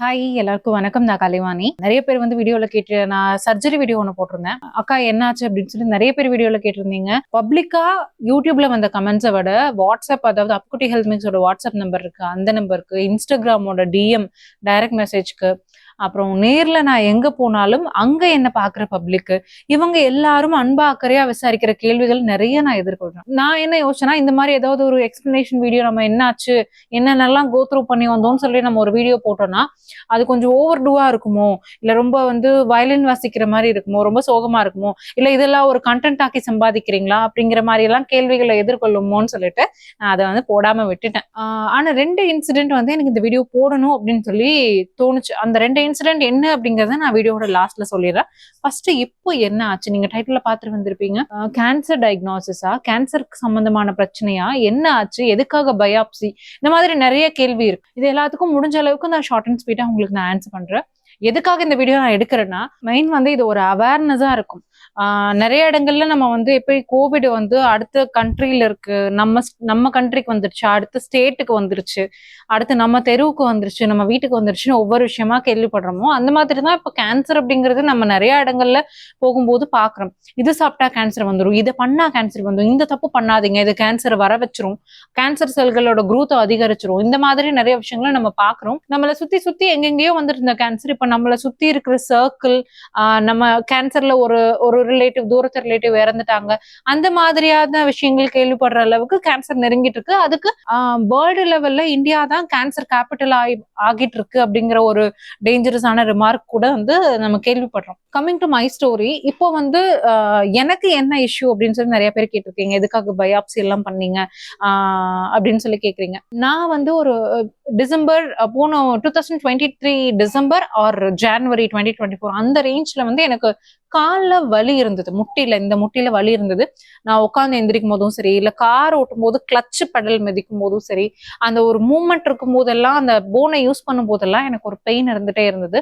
Hi எல்லாருக்கும் வணக்கம். நான் கலைவாணி. நிறைய பேர் வந்து வீடியோல கேட்டு நான் சர்ஜரி வீடியோ ஒன்று போட்டிருந்தேன். அக்கா என்னாச்சு அப்படின்னு சொல்லி நிறைய பேர் வீடியோல கேட்டிருந்தீங்க. பப்ளிக்கா யூடியூப்ல வந்த கமெண்ட்ஸை விட வாட்ஸ்அப், அதாவது அப்குட்டி ஹெல்த் மிக்ஸோட வாட்ஸ்அப் நம்பர் இருக்கு, அந்த நம்பருக்கு, இன்ஸ்டாகிராமோட டிஎம் டைரக்ட் மெசேஜ்க்கு, அப்புறம் நேர்ல நான் எங்க போனாலும் அங்க என்ன பாக்குற பப்ளிக், இவங்க எல்லாரும் அன்பா அக்கறையா விசாரிக்கிற கேள்விகள் நிறைய நான் எதிர்கொள்றேன். நான் என்ன யோசனா, இந்த மாதிரி ஏதாவது ஒரு எக்ஸ்பிளனேஷன் வீடியோ நம்ம என்னாச்சு என்னென்னலாம் கோ த்ரூ பண்ணி வந்தோம்னு சொல்லி நம்ம ஒரு வீடியோ போட்டோம்னா அது கொஞ்சம் ஓவர் டூவா இருக்குமோ, இல்ல ரொம்ப வந்து வயலின் வாசிக்கிற மாதிரி இருக்குமோ, ரொம்ப சோகமா இருக்குமோ, இல்ல இதெல்லாம் ஒரு கண்டென்ட் ஆக்கி சம்பாதிக்கிறீங்களா அப்படிங்கிற மாதிரி எல்லாம் கேள்விகளை எதிர்கொள்ளுமோன்னு சொல்லிட்டு நான் அதை வந்து போடாம விட்டுட்டேன். ஆனா 2 இன்சிடென்ட் வந்து எனக்கு இந்த வீடியோ போடணும் அப்படின்னு சொல்லி தோணுச்சு. அந்த 2 இன்சிடென்ட் என்ன அப்படிங்கறத நான் வீடியோட லாஸ்ட்ல சொல்லிடுறேன். ஃபர்ஸ்ட் இப்போ என்ன ஆச்சு, நீங்க டைட்டில்ல பார்த்துட்டு வந்திருப்பீங்க. கேன்சர் டயக்னோசிஸா, கேன்சருக்கு சம்பந்தமான பிரச்சனையா, என்ன ஆச்சு, எதுக்காக பயாப்சி, இந்த மாதிரி நிறைய கேள்வி இருக்கு. இது எல்லாத்துக்கும் முடிஞ்ச அளவுக்கு நான் ஷார்ட் அண்ட் ஸ்வீட்டா உங்களுக்கு நான் ஆன்சர் பண்றேன். எதுக்காக இந்த வீடியோ நான் எடுக்கிறேன்னா, மெயின் வந்து இது ஒரு அவேர்னஸா இருக்கும். நிறைய இடங்கள்ல நம்ம வந்து எப்படி கோவிட் வந்து அடுத்த கண்ட்ரில இருக்கு, நம்ம கண்ட்ரிக்கு வந்துருச்சு, அடுத்த ஸ்டேட்டுக்கு வந்துருச்சு, அடுத்து நம்ம தெருவுக்கு வந்துருச்சு, நம்ம வீட்டுக்கு வந்துருச்சுன்னு ஒவ்வொரு விஷயமா கேள்விப்படுறோமோ, அந்த மாதிரி தான் இப்போ கேன்சர் அப்படிங்கிறது நம்ம நிறைய இடங்கள்ல போகும்போது பாக்குறோம். இது சாப்பிட்டா கேன்சர் வந்துடும், இதை பண்ணா கேன்சர் வந்துடும், இந்த தப்பு பண்ணாதீங்க, இது கேன்சர் வர வச்சிரும், கேன்சர் செல்களோட குரூத்தை அதிகரிச்சிரும், இந்த மாதிரி நிறைய விஷயங்களை நம்ம பாக்குறோம். நம்மளை சுத்தி சுத்தி எங்கெங்கேயோ வந்துட்டு இருந்த கேன்சர் இப்ப நம்மளை சுத்தி இருக்கிற சர்க்கிள், நம்ம கேன்சர்ல ஒரு ஒரு ரிலேட்டிவ், தூரத்து ரிலேட்டிவ் இறந்துட்டாங்க, அந்த மாதிரியான விஷயங்கள் கேள்விப்படுற அளவுக்கு கேன்சர் நெருங்கிட்டு இருக்கு. அதுக்கு வேர்ல்டு லெவல்ல இந்தியா தான் கேன்சர் கேபிட்டல் ஆகிட்டு இருக்கு அப்படிங்கிற ஒரு டேஞ்சரஸான ரிமார்க் கூட வந்து நம்ம கேள்விப்படுறோம். கம்மிங் டு மை ஸ்டோரி, இப்போ வந்து எனக்கு என்ன இஷ்யூ அப்படின்னு சொல்லி நிறைய பேர் கேட்டிருக்கீங்க, எதுக்காக பயாப்சி எல்லாம் பண்ணீங்க அப்படின்னு சொல்லி கேக்குறீங்க. நான் வந்து ஒரு டிசம்பர் போன 2023 டிசம்பர் ஆர் ஜான்வரி 2024 அந்த ரேஞ்ச்ல வந்து எனக்கு கால்ல வலி இருந்தது, இந்த முட்டியில வலி இருந்தது. நான் உட்காந்து எந்திரிக்கும் போதும் சரி, இல்ல கார் ஓட்டும் போது கிளட்ச் பெடல் மிதிக்கும் போதும் சரி, அந்த ஒரு மூவ்மெண்ட் இருக்கும் போதெல்லாம், அந்த போனை யூஸ் பண்ணும் போதெல்லாம் எனக்கு ஒரு பெயின் இருந்துட்டே இருந்தது.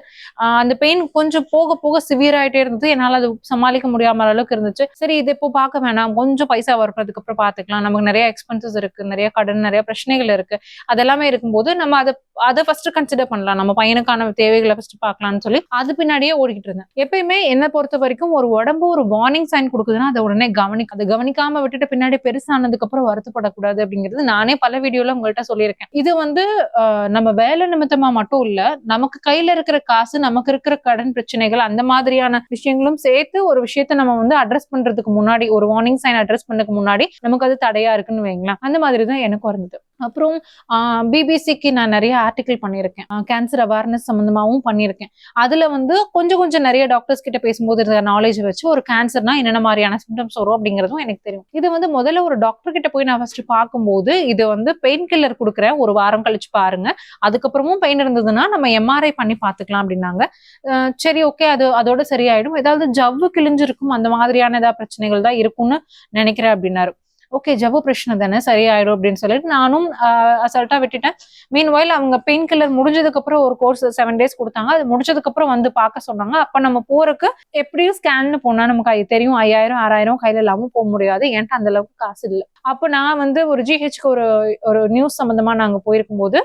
அந்த பெயின் கொஞ்சம் போக போக சிவியர் ஆயிட்டே இருந்தது. என்னால அது சமாளிக்க முடியாம அளவுக்கு இருந்துச்சு. சரி, இது இப்போ பார்க்க வேணாம், கொஞ்சம் பைசா வரப்போறதுக்கு அப்புறம் பாத்துக்கலாம், நமக்கு நிறைய எக்ஸ்பென்சஸ் இருக்கு, நிறைய கடன், நிறைய பிரச்சனைகள் இருக்கு, அதெல்லாமே இருக்கும்போது நம்ம அதை ஃபர்ஸ்ட் கன்சிடர் பண்ணலாம், நம்ம பையனுக்கான தேவைகளை ஃபர்ஸ்ட் பார்க்கலாம்னு சொல்லி அது பின்னாடியே ஓடிக்கிட்டு இருந்தேன். எப்பயுமே என்ன பொறுத்த வரைக்கும் ஒரு உடம்பு ஒரு வார்னிங் சைன் கொடுக்குதுன்னா அதை உடனே அதை கவனிக்காம விட்டுட்டு பின்னாடி பெருசானதுக்கு அப்புறம் வருத்தப்படக்கூடாது அப்படிங்கிறது நானே பல வீடியோல உங்கள்கிட்ட சொல்லியிருக்கேன். இது வந்து நம்ம வேலை நிமித்தமா மட்டும் இல்ல, நமக்கு கையில இருக்கிற காசு, நமக்கு இருக்கிற கடன் பிரச்சனைகள், அந்த மாதிரியான விஷயங்களும் சேர்த்து ஒரு விஷயத்த நம்ம வந்து அட்ரஸ் பண்றதுக்கு முன்னாடி, ஒரு வார்னிங் சைன் அட்ரஸ் பண்ணதுக்கு முன்னாடி நமக்கு அது தடையா இருக்குன்னு வைங்களேன். அந்த மாதிரி தான் எனக்கும் இருந்தது. அப்புறம் பிபிசிக்கு நான் நிறைய ஆர்டிகிள் பண்ணியிருக்கேன், கேன்சர் அவேர்னஸ் சம்பந்தமாவும் பண்ணியிருக்கேன். அதுல வந்து கொஞ்சம் நிறைய டாக்டர்ஸ் கிட்ட பேசும்போது இருந்த நாலேஜ் வச்சு ஒரு கேன்சர்னா என்னென்ன மாதிரியான சிம்டம்ஸ் வரும் அப்படிங்கிறதும் எனக்கு தெரியும். இது வந்து முதல்ல ஒரு டாக்டர் கிட்ட போய் நான் ஃபர்ஸ்ட் பார்க்கும்போது, இது வந்து பெயின் கில்லர் கொடுக்குறேன், ஒரு வாரம் கழிச்சு பாருங்க, அதுக்கப்புறமும் பெயின் இருந்ததுன்னா நம்ம எம்ஆர்ஐ பண்ணி பார்த்துக்கலாம் அப்படின்னாங்க. சரி, ஓகே, அதோட சரியாயிடும், ஏதாவது ஜவ்வு கிழிஞ்சிருக்கும், அந்த மாதிரியான ஏதாவது பிரச்சனைகள் தான் இருக்கும்னு நினைக்கிறேன் அப்படின்னாரு. ஓகே, ஜவ்வு பிரச்சனை தானே, சரியாயிடும் அப்படின்னு சொல்லிட்டு நானும் அசால்ட்டா விட்டுட்டேன். மீன் வாயில் அவங்க பெயின் கில்லர் முடிஞ்சதுக்கு அப்புறம் ஒரு கோர்ஸ் 7 days கொடுத்தாங்க. அது முடிச்சதுக்கு அப்புறம் வந்து பார்க்க சொன்னாங்க. அப்ப நம்ம போறதுக்கு எப்படியும் ஸ்கேன்னு போனா நமக்கு தெரியும், 5000 6000 கையில இல்லாம போக முடியாது, என்கிட்ட அந்த அளவுக்கு காசு இல்லை. அப்ப நான் வந்து ஒரு ஜிஹெச்க்கு ஒரு நியூஸ் சம்பந்தமா நாங்க போயிருக்கும் போது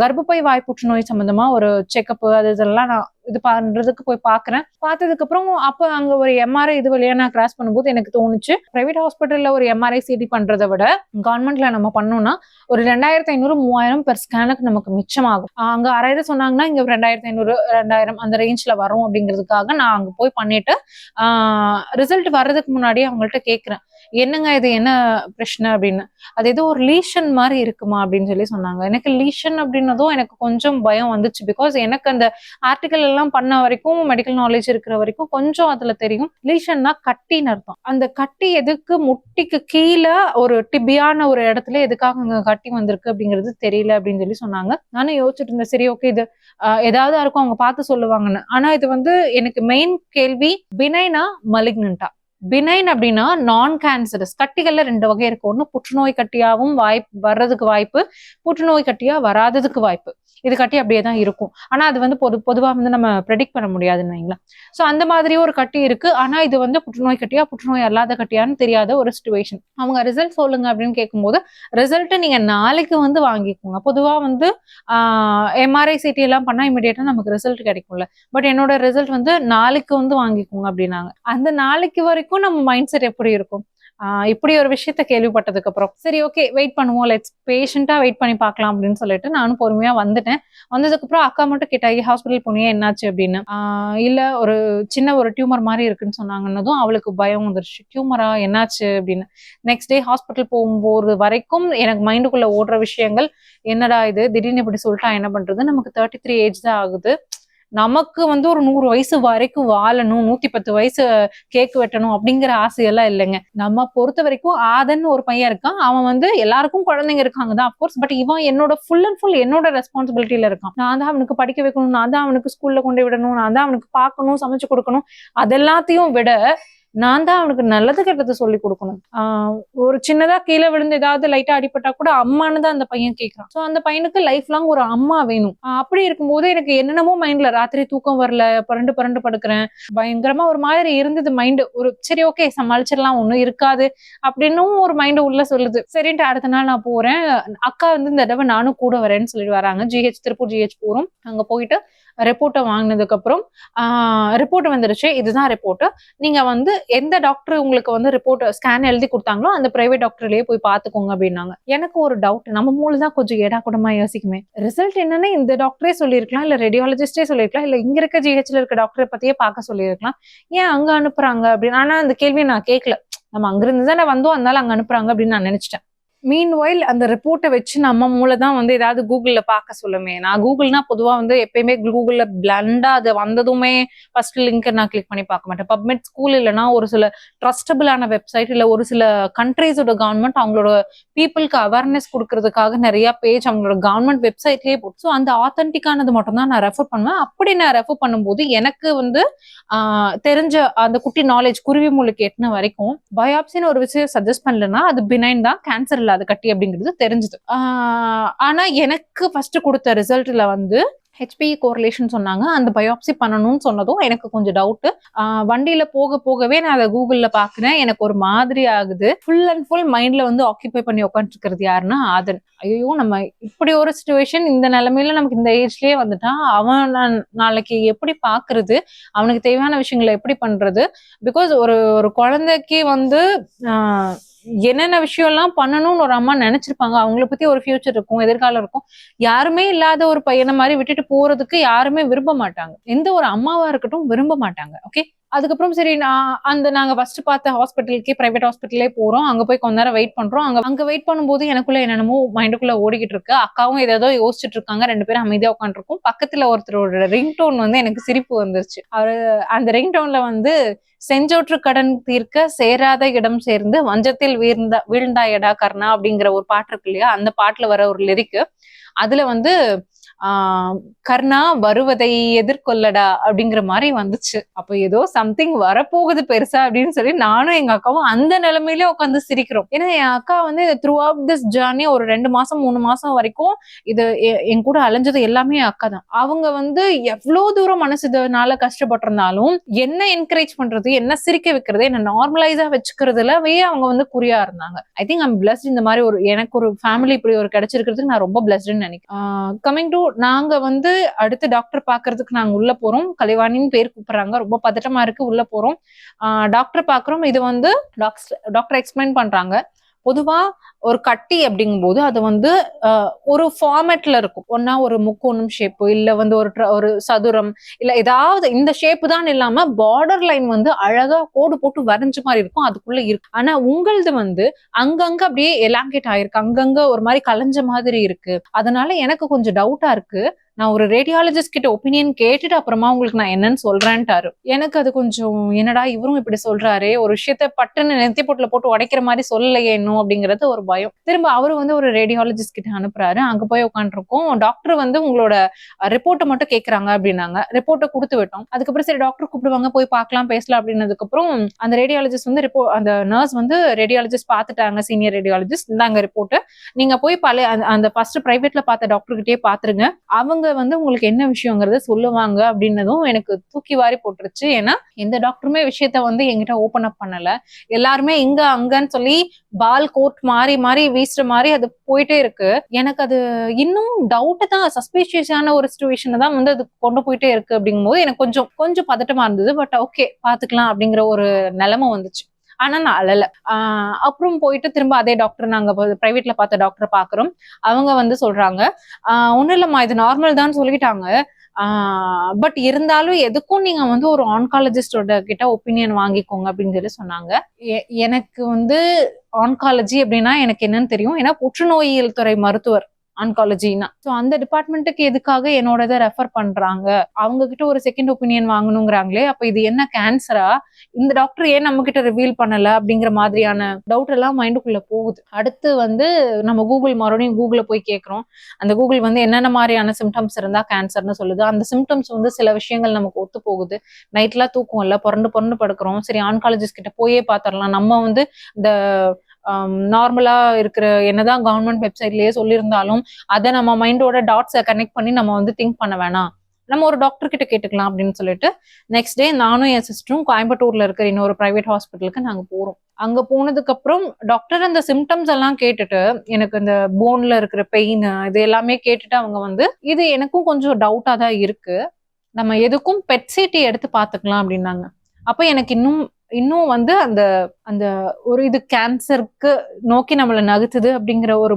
கர்ப்பப்பை வாய் புற்றுநோய் சம்பந்தமா ஒரு செக்அப் அது இதெல்லாம் நான் இது பண்றதுக்கு போய் பாக்குறேன். பார்த்ததுக்கு அப்புறம் அப்ப அங்க ஒரு எம்ஆர்ஐ இது வழியா நான் கிராஸ் பண்ணும்போது எனக்கு தோணுச்சு, பிரைவேட் ஹாஸ்பிட்டல்ல ஒரு எம்ஆர்ஐ சிடி பண்றதை விட கவர்மெண்ட்ல நம்ம பண்ணோம்னா ஒரு 2500 3000 பெர் ஸ்கேனுக்கு நமக்கு மிச்சமாகும். அங்க 6000 சொன்னாங்கன்னா இங்க 2500 2000 அந்த ரேஞ்ச்ல வரும் அப்படிங்கிறதுக்காக நான் அங்க போய் பண்ணிட்டு ரிசல்ட் வர்றதுக்கு முன்னாடியே அவங்கள்ட்ட கேட்கிறேன், என்னங்க இது என்ன பிரச்சனை அப்படின்னு. அது ஏதோ ஒரு லீஷன் மாதிரி இருக்குமா அப்படின்னு சொல்லி சொன்னாங்க. எனக்கு லீஷன் அப்படின்னதும் எனக்கு கொஞ்சம் பயம் வந்துச்சு. பிகாஸ் எனக்கு அந்த ஆர்டிகல் எல்லாம் பண்ண வரைக்கும், மெடிக்கல் நாலேஜ் இருக்கிற வரைக்கும் கொஞ்சம் அதுல தெரியும். லீஷன்னா கட்டின்னு அர்த்தம். அந்த கட்டி எதுக்கு முட்டிக்கு கீழே ஒரு டிபியான ஒரு இடத்துல எதுக்காக அங்க கட்டி வந்திருக்கு அப்படிங்கிறது தெரியல அப்படின்னு சொல்லி சொன்னாங்க. நானும் யோசிச்சுட்டு இருந்தேன், சரி ஓகே, இது ஏதாவது இருக்கும், அவங்க பார்த்து சொல்லுவாங்கன்னு. ஆனா இது வந்து எனக்கு மெயின் கேள்வி, பினைனா மலிக்னன்டா, பினைன் அப்படின்னா நான் கேன்சரஸ். கட்டிகள்ல 2 வகை இருக்கு. ஒண்ணு புற்றுநோய் கட்டியாவும் வர்றதுக்கு வாய்ப்பு, புற்றுநோய் கட்டியா வராததுக்கு வாய்ப்பு. இது கட்டி அப்படியே தான் இருக்கும். ஆனா அது வந்து பொதுவா வந்து நம்ம ப்ரெடிக்ட் பண்ண முடியாதுன்னு வைங்களேன். சோ அந்த மாதிரி ஒரு கட்டி இருக்கு. ஆனா இது வந்து புற்றுநோய் கட்டியா புற்றுநோய் அல்லாத கட்டியான்னு தெரியாத ஒரு சிச்சுவேஷன். அவங்க ரிசல்ட் சொல்லுங்க அப்படின்னு கேட்கும்போது ரிசல்ட் நீங்க நாளைக்கு வந்து வாங்கிக்கோங்க. பொதுவா வந்து எம்ஆர்ஐ சிடி எல்லாம் பண்ணா இமிடியேட்டா நமக்கு ரிசல்ட் கிடைக்கும்ல. பட் என்னோட ரிசல்ட் வந்து நாளைக்கு வந்து வாங்கிக்கோங்க அப்படின்னாங்க. அந்த நாளைக்கு வரைக்கும் நம்ம மைண்ட் செட் எப்படி இருக்கும்? இப்படி ஒரு விஷயத்த கேள்விப்பட்டதுக்கு அப்புறம் சரி ஓகே வெயிட் பண்ணுவோம், லெட்ஸ் பேஷண்டா வெயிட் பண்ணி பார்க்கலாம் அப்படின்னு சொல்லிட்டு நானும் பொறுமையா வந்துட்டேன். வந்ததுக்கு அப்புறம் அக்கா மட்டும் கேட்டாங்க ஹாஸ்பிட்டல் போனியா என்னாச்சு அப்படின்னு. இல்ல ஒரு சின்ன ஒரு டியூமர் மாதிரி இருக்குன்னு சொன்னாங்கன்னதும் அவளுக்கு பயம் வந்துருச்சு. டியூமரா என்னாச்சு அப்படின்னு. நெக்ஸ்ட் டே ஹாஸ்பிட்டல் போகும்போது வரைக்கும் எனக்கு மைண்டுக்குள்ள ஓடுற விஷயங்கள், என்னடா இது திடீர்னு இப்படி சொல்லிட்டா என்ன பண்றது, நமக்கு 33 ஏஜ் தான் ஆகுது, நமக்கு வந்து ஒரு 100 வயசு வரைக்கும் வாழணும், 110 வயசு கேக் வெட்டணும் அப்படிங்கிற ஆசையெல்லாம் இல்லைங்க. நம்ம பொறுத்த வரைக்கும் ஆதன் ஒரு பையன் இருக்கான். அவன் வந்து எல்லாருக்கும் குழந்தைங்க இருக்காங்க தான் அப்கோர்ஸ். பட் இவன் என்னோட ஃபுல் அண்ட் ஃபுல் என்னோட ரெஸ்பான்சிபிலிட்டியில இருக்கான். நான் தான் அவனுக்கு படிக்க வைக்கணும், நான் தான் அவனுக்கு ஸ்கூல்ல கொண்டு விடணும், நான் தான் அவனுக்கு பார்க்கணும், சமைச்சு கொடுக்கணும். அதெல்லாத்தையும் விட நான் தான் அவனுக்கு நல்லது கெட்டது சொல்லி கொடுக்கணும். ஒரு சின்னதா கீழே விழுந்து ஏதாவது லைட்டா அடிபட்டா கூட அம்மானு தான் அந்த பையன் கேட்கிறான். சோ அந்த பையனுக்கு லைஃப் லாங் ஒரு அம்மா வேணும். அப்படி இருக்கும்போது எனக்கு என்னென்னமோ மைண்ட்ல ராத்திரி தூக்கம் வரல, பரண்டு படுக்கிறேன், பயங்கரமா ஒரு மாதிரி இருந்தது மைண்ட். ஒரு சரி ஓகே சமாளிச்சிடலாம், ஒண்ணும் இருக்காது அப்படின்னும் ஒரு மைண்ட் உள்ள சொல்லுது. சரின்ட்டு அடுத்த நாள் நான் போறேன். அக்கா வந்து இந்த தடவை நானும் கூட வரேன்னு சொல்லிட்டு வராங்க. திருப்பூர் ஜிஹெச் போறோம். அங்க போயிட்டு ரிப்போர்ட்டை வாங்கினதுக்கு அப்புறம் ரிப்போர்ட் வந்துருச்சு. இதுதான் ரிப்போர்ட். நீங்க வந்து எந்த டாக்டர் உங்களுக்கு வந்து ரிப்போர்ட் ஸ்கேன் எழுதி கொடுத்தாங்களோ அந்த பிரைவேட் டாக்டர்லயே போய் பாத்துக்கோங்க அப்படின்னாங்க. எனக்கு ஒரு டவுட், நம்ம மூளை தான் கொஞ்சம் ஏடா கூடமா யோசிக்குமே. ரிசல்ட் என்னன்னா இந்த டாக்டரே சொல்லியிருக்கலாம், இல்ல ரேடியாலஜிஸ்டே சொல்லியிருக்கலாம், இல்ல இங்க இருக்க ஜிஹெச்ல இருக்க டாக்டரை பத்தியே பார்க்க சொல்லியிருக்கலாம். ஏன் அங்க அனுப்புறாங்க அப்படின்னு. ஆனா அந்த கேள்வியை நான் கேட்கல. நம்ம அங்கிருந்து தானே வந்தோம், அதனால அங்க அனுப்புறாங்க அப்படின்னு நான் நினைச்சிட்டேன். மீன்வைல் அந்த ரிப்போர்ட்டை வச்சு நம்ம மூளை தான் வந்து ஏதாவது கூகுள்ல பார்க்க சொல்லுமே. நான் கூகுள்னா பொதுவா வந்து எப்பயுமே கூகுள்ல பிளண்டா அது வந்ததுமே ஃபர்ஸ்ட் லிங்க் நான் கிளிக் பண்ணி பார்க்க மாட்டேன். பப்மெட் ஸ்கூல் இல்லைன்னா ஒரு சில ட்ரஸ்டபிளான வெப்சைட், இல்ல ஒரு சில கண்ட்ரீஸோட கவர்மெண்ட் அவங்களோட பீப்புளுக்கு அவேர்னஸ் கொடுக்கறதுக்காக நிறைய பேஜ் அவங்களோட கவர்மெண்ட் வெப்சைட்லயே போட்டு, ஸோ அந்த ஆத்தென்டிக்கானது மட்டும் தான் நான் ரெஃபர் பண்ணுவேன். அப்படி நான் ரெஃபர் பண்ணும்போது எனக்கு வந்து தெரிஞ்ச அந்த குட்டி நாலேஜ் குருவி மூளைக்கு எட்டின வரைக்கும் பயாப்சின்னு ஒரு விஷயம் சஜஸ்ட் பண்ணலன்னா அது பினைன் தான், கேன்சர் இல்ல அது கட்டி அப்படிங்கிறது தெரிஞ்சது. ஆனா எனக்கு ஃபர்ஸ்ட் கொடுத்த ரிசல்ட்ல வந்து ஹெச்பி கோரிலேஷன் சொன்னாங்க. அந்த பயாப்சி பண்ணணும்னு சொன்னதும் எனக்கு கொஞ்சம் டவுட். வண்டியில போகவே நான் அதை கூகுள்ல பாக்குறேன். எனக்கு ஒரு மாதிரி ஆகுது. ஃபுல் அண்ட் ஃபுல் மைண்ட்ல வந்து ஆக்கியபை பண்ணி உட்காந்துட்டு இருக்கிறது யாருன்னா ஆதன். ஐயோ நம்ம இப்படி ஒரு சிச்சுவேஷன், இந்த நிலைமையில நமக்கு இந்த ஏஜ்லயே வந்துட்டான், அவன் நாளைக்கு எப்படி பாக்குறது, அவனுக்கு தேவையான விஷயங்களை எப்படி பண்றது. பிகாஸ் ஒரு குழந்தைக்கு வந்து என்னென்ன விஷயம் எல்லாம் பண்ணணும்னு ஒரு அம்மா நினைச்சிருப்பாங்க. அவங்கள பத்தி ஒரு ஃபியூச்சர் இருக்கும், எதிர்காலம் இருக்கும். யாருமே இல்லாத ஒரு பையனை மாதிரி விட்டுட்டு போறதுக்கு யாருமே விரும்ப மாட்டாங்க. எந்த ஒரு அம்மாவா இருக்கட்டும் விரும்ப மாட்டாங்க. ஓகே, அதுக்கப்புறம் சரி நாங்க ஃபர்ஸ்ட் பார்த்த ஹாஸ்பிட்டலுக்கே பிரைவேட் ஹாஸ்பிட்டலே போறோம். அங்க போய் கொஞ்ச நேரம் வெயிட் பண்றோம். அங்க வெயிட் பண்ணும்போது எனக்குள்ள என்னென்னமோ மைண்டுக்குள்ள ஓடிக்கிட்டு இருக்கு. அக்காவும் ஏதோ யோசிச்சுட்டு இருக்காங்க. 2 பேரும் அமைதியா உட்காந்துருக்கும். பக்கத்துல ஒருத்தரோட ரிங்டோன் வந்து எனக்கு சிரிப்பு வந்துருச்சு. அந்த ரிங்டோன்ல வந்து செஞ்சோற்று கடன் தீர்க்க சேராத இடம் சேர்ந்து வஞ்சத்தில் வீழ்ந்தாயடா கர்ணா அப்படிங்கிற ஒரு பாட்டு இருக்கு இல்லையா, அந்த பாட்டுல வர ஒரு லிரிக்கு. அதுல வந்து கர்ணா வருவதை எதிர்கொள்ளடா அப்படிங்கிற மாதிரி வந்துச்சு. அப்ப ஏதோ சம்திங் வரப்போகுது பெருசா அப்படின்னு சொல்லி நானும் எங்க அக்காவும் அந்த நிலைமையிலே உட்காந்து சிரிக்கிறோம். ஏன்னா என் அக்கா வந்து த்ரூ அவுட் திஸ் ஜர்னி ஒரு 2 மாசம் 3 மாசம் வரைக்கும் இது என் கூட அலைஞ்சது எல்லாமே அக்கா தான். அவங்க வந்து எவ்வளவு தூரம் மனசுனால கஷ்டப்பட்டிருந்தாலும் என்ன என்கரேஜ் பண்றது, என்ன சிரிக்க வைக்கிறது, என்ன நார்மலைஸா வச்சுக்கிறதுலவே அவங்க வந்து குறியா இருந்தாங்க. I think I'm blessed. இந்த மாதிரி எனக்கு ஒரு ஃபேமிலி இப்படி ஒரு கிடைச்சிருக்கிறதுக்கு நான் ரொம்ப பிளஸ்ட்னு நினைக்கிறேன். கமிங் டு நாங்க வந்து அடுத்து டாக்டர் பாக்குறதுக்கு நாங்க உள்ள போறோம். கலைவாணின்னு பேர் கூப்பிடுறாங்க. ரொம்ப பதட்டமா இருக்கு. உள்ள போறோம், டாக்டர் பாக்குறோம். இது வந்து டாக்டர் எக்ஸ்பிளைன் பண்றாங்க. பொதுவா ஒரு கட்டி அப்படிங்கும்போது அது வந்து ஒரு ஃபார்மேட்ல இருக்கும். ஒன்னா ஒரு முக்கோணம் ஷேப்பு, இல்ல வந்து ஒரு சதுரம், இல்ல ஏதாவது இந்த ஷேப்பு தான் இல்லாம பார்டர் லைன் வந்து அழகா கோடு போட்டு வரைஞ்ச மாதிரி இருக்கும், அதுக்குள்ள இருக்கு. ஆனா உங்களது வந்து அங்கங்க அப்படியே எலாங்கேட் ஆயிருக்கு, அங்கங்க ஒரு மாதிரி கலைஞ்ச மாதிரி இருக்கு. அதனால எனக்கு கொஞ்சம் டவுட்டா இருக்கு. நான் ஒரு ரேடியாலஜிஸ்ட் கிட்ட ஒப்பீனியன் கேட்டுட்டு அப்புறமா உங்களுக்கு நான் என்னன்னு சொல்றேன்ட்டாரு. எனக்கு அது கொஞ்சம் என்னடா இவரும் இப்படி சொல்றாரே, ஒரு விஷயத்த பட்டுன்னு நெத்தி பொட்டுல போட்டு உடைக்கிற மாதிரி சொல்லலையே இன்னும் அப்படிங்கறது ஒரு பயம். திரும்ப அவரு வந்து ஒரு ரேடியாலஜிஸ்ட் கிட்ட அனுப்புறாரு. அங்க போய் உட்காந்துருக்கோம். டாக்டர் வந்து உங்களோட ரிப்போர்ட்டை மட்டும் கேட்கறாங்க அப்படின்னாங்க. ரிப்போர்ட்டை கொடுத்து விட்டோம். அதுக்கப்புறம் சரி டாக்டர் கூப்பிடுவாங்க, போய் பார்க்கலாம் பேசலாம் அப்படின்னதுக்கு அப்புறம் அந்த ரேடியாலஜிஸ்ட் வந்து அந்த நர்ஸ் வந்து ரேடியாலஜிஸ்ட் பார்த்துட்டாங்க, சீனியர் ரேடியாலஜிஸ்ட், இந்தாங்க ரிப்போர்ட், நீங்க போய் அந்த ஃபர்ஸ்ட் பிரைவேட்ல பார்த்த டாக்டர் கிட்டே பாத்துருங்க, அவங்க வந்து உங்களுக்கு என்ன விஷயங்கிறத சொல்லுவாங்க அப்படின்னதும் எனக்கு தூக்கி வாரி போட்டுருச்சு. ஏன்னா எந்த டாக்டருமே விஷயத்த வந்து என்கிட்ட ஓபன் அப் பண்ணல. எல்லாருமே இங்க அங்கன்னு சொல்லி பால் கோர்ட் மாறி மாறி வீசுற மாதிரி அது போயிட்டே இருக்கு. எனக்கு அது இன்னும் டவுட் தான், சஸ்பீஷியஸான ஒரு சிச்சுவேஷன் தான் வந்து அது கொண்டு போயிட்டே இருக்கு. அப்படிங்கும்போது எனக்கு கொஞ்சம் கொஞ்சம் பதட்டமா இருந்தது. பட் ஓகே பாத்துக்கலாம் அப்படிங்கிற ஒரு நிலைமை வந்துச்சு. ஆனா நான் அழல. அப்புறம் போயிட்டு திரும்ப அதே டாக்டர், நாங்க பிரைவேட்ல பார்த்த டாக்டர் பாக்குறோம். அவங்க வந்து சொல்றாங்க, ஒண்ணும் இல்லம்மா இது நார்மல் தான் சொல்லிட்டாங்க. பட் இருந்தாலும் எதுக்கும் நீங்க வந்து ஒரு ஆன்காலஜிஸ்டோட கிட்ட ஒப்பீனியன் வாங்கிக்கோங்க அப்படின்னு சொல்லி சொன்னாங்க. எனக்கு வந்து ஆன்காலஜி அப்படின்னா எனக்கு என்னன்னு தெரியும். ஏன்னா புற்றுநோயியல் துறை மருத்துவர் ஆன்காலஜினா. சோ அந்த டிபார்ட்மெண்ட்டுக்கு எதுக்காக என்னோட இதை ரெஃபர் பண்றாங்க, அவங்க கிட்ட ஒரு செகண்ட் ஒப்பீனியன் வாங்கணுங்கிறாங்களே, அப்ப இது என்ன கேன்சரா, இந்த டாக்டர் ஏன் நம்ம கிட்ட ரிவீல் பண்ணல அப்படிங்கிற மாதிரியான டவுட் எல்லாம் மைண்டுக்குள்ள போகுது. அடுத்து வந்து நம்ம மறுபடியும் கூகுள போய் கேட்கிறோம். அந்த கூகுள் வந்து என்னென்ன மாதிரியான சிம்டம்ஸ் இருந்தா கேன்சர்னு சொல்லுது. அந்த சிம்டம்ஸ் வந்து சில விஷயங்கள் நமக்கு ஒத்து போகுது. நைட்லாம் தூக்கம் இல்ல, புரண்டு புரண்டு படுக்கிறோம். சரி ஆன்காலஜிஸ்ட் கிட்ட போயே பாத்திரலாம், நம்ம வந்து இந்த நார்மலா இருக்கிற என்னதான் கவர்மெண்ட் வெப்சைட்லயே சொல்லியிருந்தாலும் அதை நம்ம மைண்டோட டாட்ஸை கனெக்ட் பண்ணி நம்ம வந்து திங்க் பண்ண வேணாம், நம்ம ஒரு டாக்டர் கிட்ட கேட்டுக்கலாம் அப்படின்னு சொல்லிட்டு நெக்ஸ்ட் டே நானும் என் சிஸ்டரும் கோயம்புத்தூர்ல இருக்கிற இன்னொரு பிரைவேட் ஹாஸ்பிட்டலுக்கு நாங்க போறோம். அங்க போனதுக்கு அப்புறம் டாக்டர் அந்த சிம்டம்ஸ் எல்லாம் கேட்டுட்டு, எனக்கு இந்த போன்ல இருக்கிற பெயின் இது எல்லாமே கேட்டுட்டு அவங்க வந்து இது எனக்கும் கொஞ்சம் டவுட்டா தான் இருக்கு, நம்ம எதுக்கும் பெட் சிடி எடுத்து பாத்துக்கலாம் அப்படின்னாங்க. அப்ப எனக்கு இன்னும் இன்னும் வந்து அந்த அந்த ஒரு இது கேன்சருக்கு நோக்கி நம்மளை நகர்த்துது அப்படிங்கிற ஒரு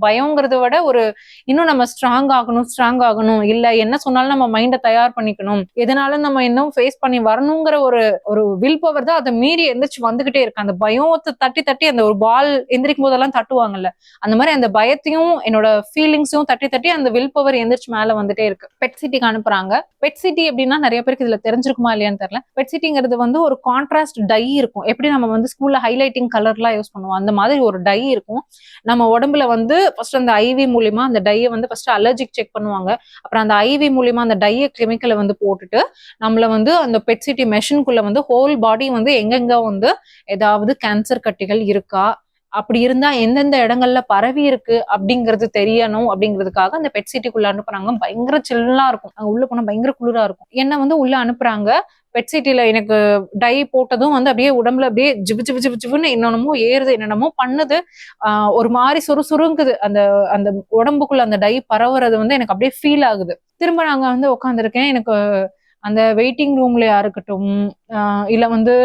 பயங்கிறத விட ஒரு இன்னும் நம்ம ஸ்ட்ராங் ஆகணும், இல்ல என்ன சொன்னாலும் நம்ம மைண்டை தயார் பண்ணிக்கணும், எதனாலும் நம்ம இன்னும் ஃபேஸ் பண்ணி வரணுங்கிற ஒரு ஒரு வில் பவர் தான் அதை மீறி எந்திரிச்சு வந்துகிட்டே இருக்கு. அந்த பயத்தை தட்டி தட்டி அந்த ஒரு பால் எந்திரிக்கும் போதெல்லாம் தட்டுவாங்கல்ல, அந்த மாதிரி அந்த பயத்தையும் என்னோட ஃபீலிங்ஸையும் தட்டி தட்டி அந்த வில் பவர் எந்திரிச்சு மேல வந்துட்டே இருக்கு. பெட் சிட்டிக்கு அனுப்புறாங்க. பெட் சிட்டி அப்படின்னா நிறைய பேருக்கு இதுல தெரிஞ்சிருக்குமா இல்லையான்னு தெரியல. பெட் சிட்டிங்கிறது வந்து ஒரு கான்ட்ராஸ்ட் டை இருக்கும். எப்படி நம்ம வந்து ஸ்கூல்ல ஹைலைட்டிங் கலர்லாம் யூஸ் பண்ணுவோம், அந்த மாதிரி ஒரு டை இருக்கும். நம்ம உடம்புல வந்து ஃபர்ஸ்ட் அந்த ஐவி மூலியமா அந்த டையை வந்து ஃபர்ஸ்ட் அலர்ஜிக் செக் பண்ணுவாங்க. அப்புறம் அந்த ஐவி மூலியமா அந்த டைய கெமிக்கலை வந்து போட்டுட்டு நம்மள வந்து அந்த பெட் சிட்டி மெஷின்குள்ள வந்து ஹோல் பாடி வந்து எங்கெங்க வந்து ஏதாவது கேன்சர் கட்டிகள் இருக்கா, அப்படி இருந்தா எந்தெந்த இடங்கள்ல பரவி இருக்கு அப்படிங்கிறது தெரியணும் அப்படிங்கிறதுக்காக அந்த பெட் சிட்டிக்குள்ள அனுப்புறாங்க. பயங்கர சில்லா இருக்கும், அங்க உள்ள போனா பயங்கர குளிரா இருக்கும். என்ன வந்து உள்ள அனுப்புறாங்க. பெட் சிட்டில எனக்கு டை போட்டதும் வந்து அப்படியே உடம்புல அப்படியே ஜிவு ஜிவு ஜிவு ஜிவுன்னு என்னென்னமோ ஏறுது, என்னென்னமோ பண்ணுது. ஒரு மாதிரி சுறுசுறுங்குது, அந்த அந்த உடம்புக்குள்ள அந்த டை பரவுறது வந்து எனக்கு அப்படியே ஃபீல் ஆகுது. திரும்ப நாங்க வந்து உட்காந்துருக்கேன். எனக்கு அந்த வெயிட்டிங் ரூம்லயா இருக்கட்டும், இல்ல வந்து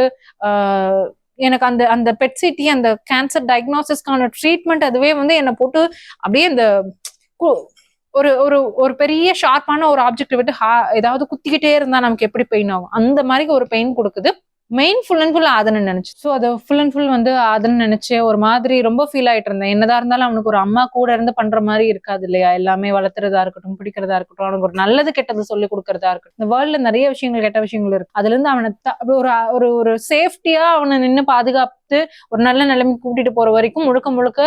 எனக்கு அந்த அந்த பெட் சிட்டி அந்த கேன்சர் டயக்னோசிஸ்க்கான ட்ரீட்மெண்ட் அதுவே வந்து என்னை போட்டு அப்படியே இந்த ஒரு ஒரு ஒரு பெரிய ஷார்ப்பான ஒரு ஆப்ஜெக்ட் விட்டு ஏதாவது குத்திக்கிட்டே இருந்தா நமக்கு எப்படி பெயின் ஆகும், அந்த மாதிரி ஒரு பெயின் கொடுக்குது. மெயின் ஃபுல் அண்ட் ஃபுல் ஆதன்னு நினைச்சு, ஸோ அது ஃபுல் அண்ட் ஃபுல் வந்து ஆதன்னு நினைச்சு ஒரு மாதிரி ரொம்ப ஃபீல் ஆயிட்டு இருந்தேன். என்னதான் இருந்தாலும் அவனுக்கு ஒரு அம்மா கூட இருந்து பண்ற மாதிரி இருக்காது இல்லையா, எல்லாமே வளர்த்துறதா இருக்கட்டும், பிடிக்கிறதா இருக்கட்டும், அவனுக்கு ஒரு நல்லது கெட்டது சொல்லி கொடுக்கறதா இருக்கட்டும். இந்த வேர்ல்ட்ல நிறைய விஷயங்கள் கெட்ட விஷயங்கள் இருக்கு. அதுல இருந்து அவனை ஒரு ஒரு ஒரு சேஃப்டியா அவனை நின்று பாதுகாத்து ஒரு நல்ல நிலைமைக்கு கூட்டிட்டு போற வரைக்கும் முழுக்க முழுக்க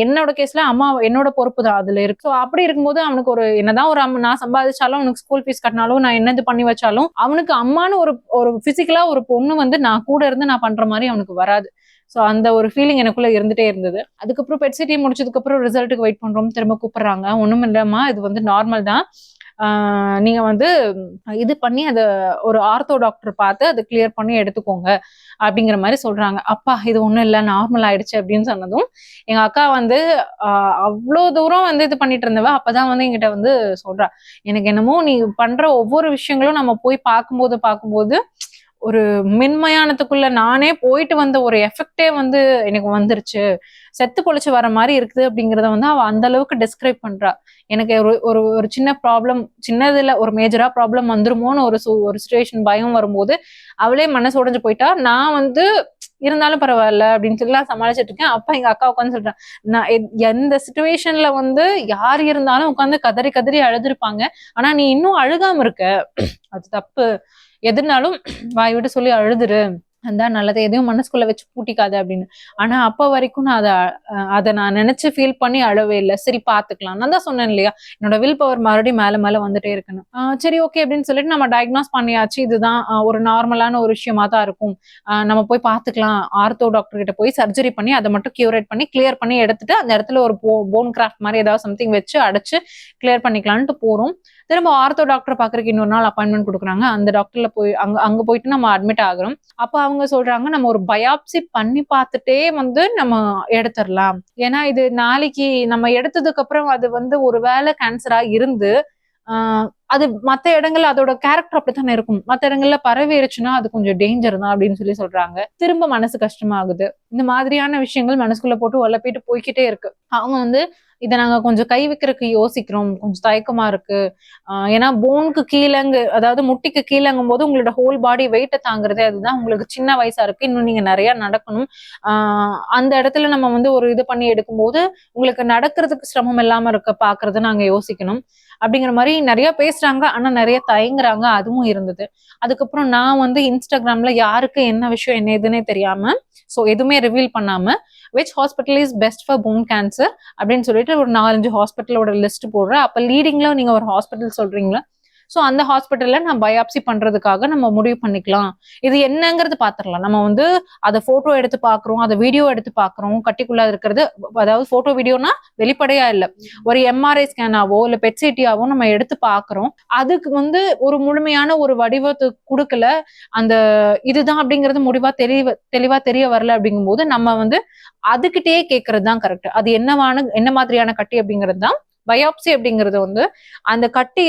என்னோட கேஸ்ல அம்மா என்னோட பொறுப்பு தான் அதுல இருக்கு. ஸோ அப்படி இருக்கும்போது அவனுக்கு ஒரு என்னதான் ஒரு நான் சம்பாதிச்சாலும், அவனுக்கு ஸ்கூல் ஃபீஸ் கட்டினாலும், நான் என்னது பண்ணி வச்சாலும், அவனுக்கு அம்மானு ஒரு ஒரு பிசிக்கலா ஒரு பொண்ணு வந்து நான் கூட இருந்து நான் பண்ற மாதிரி அவனுக்கு வராது. சோ அந்த ஒரு ஃபீலிங் எனக்குள்ள இருந்துட்டே இருந்தது. அதுக்கப்புறம் பெட் சிட்டி முடிச்சதுக்கு அப்புறம் ரிசல்ட்டுக்கு வெயிட் பண்றோம். திரும்ப கூப்பிடுறாங்க. ஒண்ணும் இல்லம்மா, இது வந்து நார்மல் தான், நீங்க வந்து இது பண்ணி அதை ஒரு ஆர்த்தோ டாக்டர் பார்த்து அதை கிளியர் பண்ணி எடுத்துக்கோங்க அப்படிங்கிற மாதிரி சொல்றாங்க. அப்பா இது ஒண்ணும் இல்லை, நார்மல் ஆயிடுச்சு அப்படின்னு சொன்னதும் எங்க அக்கா வந்து அவ்வளோ தூரம் வந்து இது பண்ணிட்டு இருந்தவ அப்பதான் வந்து என்கிட்ட வந்து சொல்றா, எனக்கு என்னமோ நீ பண்ற ஒவ்வொரு விஷயங்களும் நம்ம போய் பார்க்கும்போது ஒரு மின்மயானத்துக்குள்ள நானே போயிட்டு வந்த ஒரு எஃபெக்டே வந்து எனக்கு வந்துருச்சு, செத்து பொழிச்சு வர மாதிரி இருக்குது அப்படிங்கிறத வந்து அவ அந்த அளவுக்கு டிஸ்கிரைப் பண்றா. எனக்கு ஒரு ஒரு சின்ன ப்ராப்ளம், சின்னதுல ஒரு மேஜரா ப்ராப்ளம் வந்துருமோன்னு ஒரு சுச்சுவேஷன் பயம் வரும்போது அவளே மனசு உடைஞ்சு போயிட்டா. நான் வந்து இருந்தாலும் பரவாயில்ல அப்படின்னு சொல்லி சமாளிச்சுட்டு இருக்கேன். அப்ப எங்க அக்கா உட்காந்து சொல்றேன், நான் எந்த சுச்சுவேஷன்ல வந்து யார் இருந்தாலும் உட்காந்து கதறி கதறி அழுதுருப்பாங்க. ஆனா நீ இன்னும் அழுகாம இருக்க, அது தப்பு. எதுனாலும் வாய் விட்டு சொல்லி அழுதுரு, அதான் நல்லது. எதையும் மனசுக்குள்ள வச்சு பூட்டிக்காத அப்படின்னு. ஆனா அப்ப வரைக்கும் நான் அதை நான் நினைச்சு ஃபீல் பண்ணி அழவே இல்லை. சரி பாத்துக்கலாம். நான் தான் சொன்னேன் இல்லையா, என்னோட வில் பவர் மறுபடியும் மேல மேல வந்துட்டே இருக்கணும். சரி ஓகே அப்படின்னு சொல்லிட்டு நம்ம டயக்னாஸ் பண்ணியாச்சு, இதுதான் ஒரு நார்மலான ஒரு விஷயமா தான் இருக்கும், நம்ம போய் பாத்துக்கலாம், ஆர்த்தோ டாக்டர் கிட்ட போய் சர்ஜரி பண்ணி அதை மட்டும் கியூரேட் பண்ணி கிளியர் பண்ணி எடுத்துட்டு அந்த இடத்துல ஒரு போன் கிராஃப்ட் மாதிரி ஏதாவது சம்திங் வச்சு அடைச்சு கிளியர் பண்ணிக்கலான்ட்டு போறோம். திரும்ப ஆர்த்தோ டாக்டர் பாக்குறதுக்கு இன்னொரு நாள் அப்பாயின்மெண்ட் கொடுக்குறாங்க. அந்த டாக்டர்ல போய் அங்க போயிட்டு நம்ம அட்மிட் ஆகுறோம். அப்ப அவங்க சொல்றாங்க, நம்ம ஒரு பயாப்சி பண்ணி பார்த்துட்டே வந்து நம்ம எடுத்துடலாம். ஏன்னா இது நாளைக்கு நம்ம எடுத்ததுக்கு அப்புறம் அது வந்து ஒரு வேளை கேன்சரா இருந்து அது மத்த இடங்கள்ல அதோட கேரக்டர் அப்படித்தானே இருக்கும், மத்த இடங்கள்ல பரவிடுச்சுன்னா அது கொஞ்சம் டேஞ்சர் தான் அப்படின்னு சொல்றாங்க. திரும்ப மனசு கஷ்டமாகுது. இந்த மாதிரியான விஷயங்கள் மனசுக்குள்ள போட்டு உழப்பிட்டு போய்கிட்டே இருக்கு. அவங்க வந்து இதை நாங்க கொஞ்சம் கை வைக்கிறதுக்கு யோசிக்கிறோம், கொஞ்சம் தயக்கமா இருக்கு. ஏன்னா போனுக்கு கீழங்கு, அதாவது முட்டிக்கு கீழங்கும் போது உங்களோட ஹோல் பாடி வெயிட்டை தாங்குறதே அதுதான். உங்களுக்கு சின்ன வயசா இருக்கு, இன்னும் நீங்க நிறைய நடக்கணும். அந்த இடத்துல நம்ம வந்து ஒரு இது பண்ணி எடுக்கும்போது உங்களுக்கு நடக்கிறதுக்கு சிரமம் இல்லாம இருக்க பாக்குறத நாங்க யோசிக்கணும் அப்படிங்கிற மாதிரி நிறைய பேசுறாங்க. ஆனா நிறைய தயங்குறாங்க, அதுவும் இருந்தது. அதுக்கப்புறம் நான் வந்து இன்ஸ்டாகிராம்ல யாருக்கு என்ன விஷயம் என்ன எதுன்னே தெரியாம, சோ எதுவுமே ரிவீல் பண்ணாம, which hospital is best for bone cancer அப்படின்னு சொல்லிட்டு ஒரு 4-5 ஹாஸ்பிட்டலோட லிஸ்ட் போடுறேன். அப்ப லீடிங்ல நீங்க ஒரு ஹாஸ்பிட்டல் சொல்றீங்களா, சோ அந்த ஹாஸ்பிட்டல்ல நான் பயாப்சி பண்றதுக்காக நம்ம முடிவு பண்ணிக்கலாம். இது என்னங்கிறது பாத்துரலாம். நம்ம வந்து அதை போட்டோ எடுத்து பாக்குறோம், அதை வீடியோ எடுத்து பாக்குறோம். கட்டிக்குள்ள இருக்கிறது, அதாவது போட்டோ வீடியோனா வெளிப்படையா இல்ல, ஒரு எம்ஆர்ஐ ஸ்கேனாவோ இல்ல பெட் சிடியாவோ நம்ம எடுத்து பாக்குறோம். அதுக்கு வந்து ஒரு முழுமையான ஒரு வடிவத்தை கொடுக்கல, அந்த இதுதான் அப்படிங்கிறது முடிவா தெளிவா தெரிய வரல. அப்படிங்கும் போது நம்ம வந்து அதுகிட்டே கேட்கறது தான் கரெக்ட். அது என்ன மாதிரியான கட்டி அப்படிங்கிறது தான் பயாப்சி அப்படிங்கிறது. வந்து அந்த கட்டி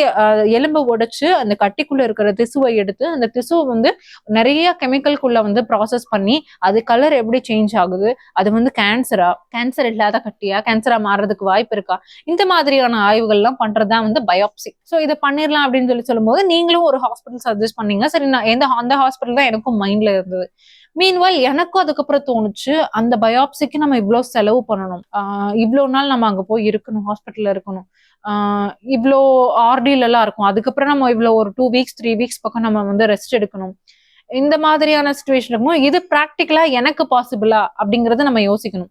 எலும்பை உடைச்சு அந்த கட்டிக்குள்ள இருக்கிற திசுவை எடுத்து அந்த திசுவை வந்து நிறைய கெமிக்கல்குள்ள வந்து ப்ராசஸ் பண்ணி அது கலர் எப்படி சேஞ்ச் ஆகுது, அது வந்து கேன்சர் இல்லாத கட்டியா, கேன்சரா மாறுறதுக்கு வாய்ப்பு இருக்கா, இந்த மாதிரியான ஆய்வுகள் எல்லாம் பண்றதுதான் வந்து பயாப்சி. சோ இதை பண்ணிடலாம் அப்படின்னு சொல்லும்போது நீங்களும் ஒரு ஹாஸ்பிட்டல் சஜஸ்ட் பண்ணீங்க. சரி, நான் அந்த ஹாஸ்பிட்டல் தான் எனக்கும் மைண்ட்ல இருந்தது. மீன்வால் எனக்கும் அதுக்கப்புறம் தோணுச்சு, அந்த பயாப்சிக்கு நம்ம இவ்வளவு செலவு பண்ணணும், இவ்வளவு நாள் நம்ம அங்க போய் இருக்கணும், ஹாஸ்பிட்டல்ல இருக்கணும், இவ்வளோ ஆர்டில எல்லாம் இருக்கும், அதுக்கப்புறம் நம்ம இவ்வளவு ஒரு 2 வீக்ஸ் 3 வீக்ஸ் பக்கம் நம்ம வந்து ரெஸ்ட் எடுக்கணும். இந்த மாதிரியான சிச்சுவேஷன் இருக்கும். இது பிராக்டிகலா எனக்கு பாசிபிளா அப்படிங்கறத நம்ம யோசிக்கணும்.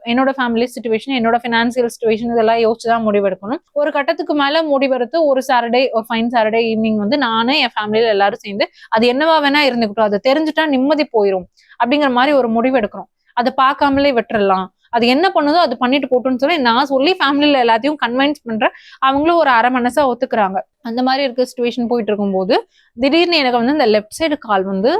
என்னோட ஃபேமிலி சிச்சுவேஷன், என்னோட பினான்சியல் சிச்சுவேஷன் இதெல்லாம் யோசிச்சுதான் முடிவெடுக்கணும். ஒரு கட்டத்துக்கு மேல முடிவெடுத்து ஒரு ஃபைன் சாட்டர்டே ஈவினிங் வந்து நானே என் ஃபேமிலியில எல்லாரும் சேர்ந்து அது என்னவா வேணா இருந்துக்கிட்டோம், அதை தெரிஞ்சுட்டா நிம்மதி போயிரும் அப்படிங்கிற மாதிரி ஒரு முடிவு எடுக்கிறோம். அதை பார்க்காமலே விட்டுறலாம், அது என்ன பண்ணுதோ அது பண்ணிட்டு போட்டுன்னு சொல்லி ஃபேமிலியில எல்லாத்தையும் கன்வின்ஸ் பண்றேன். அவங்களும் ஒரு அரை மனசா ஒத்துக்குறாங்க. அந்த மாதிரி இருக்க சிச்சுவேஷன் போயிட்டு இருக்கும்போது திடீர்னு எனக்கு வந்து இந்த லெஃப்ட் சைடு கால் வந்து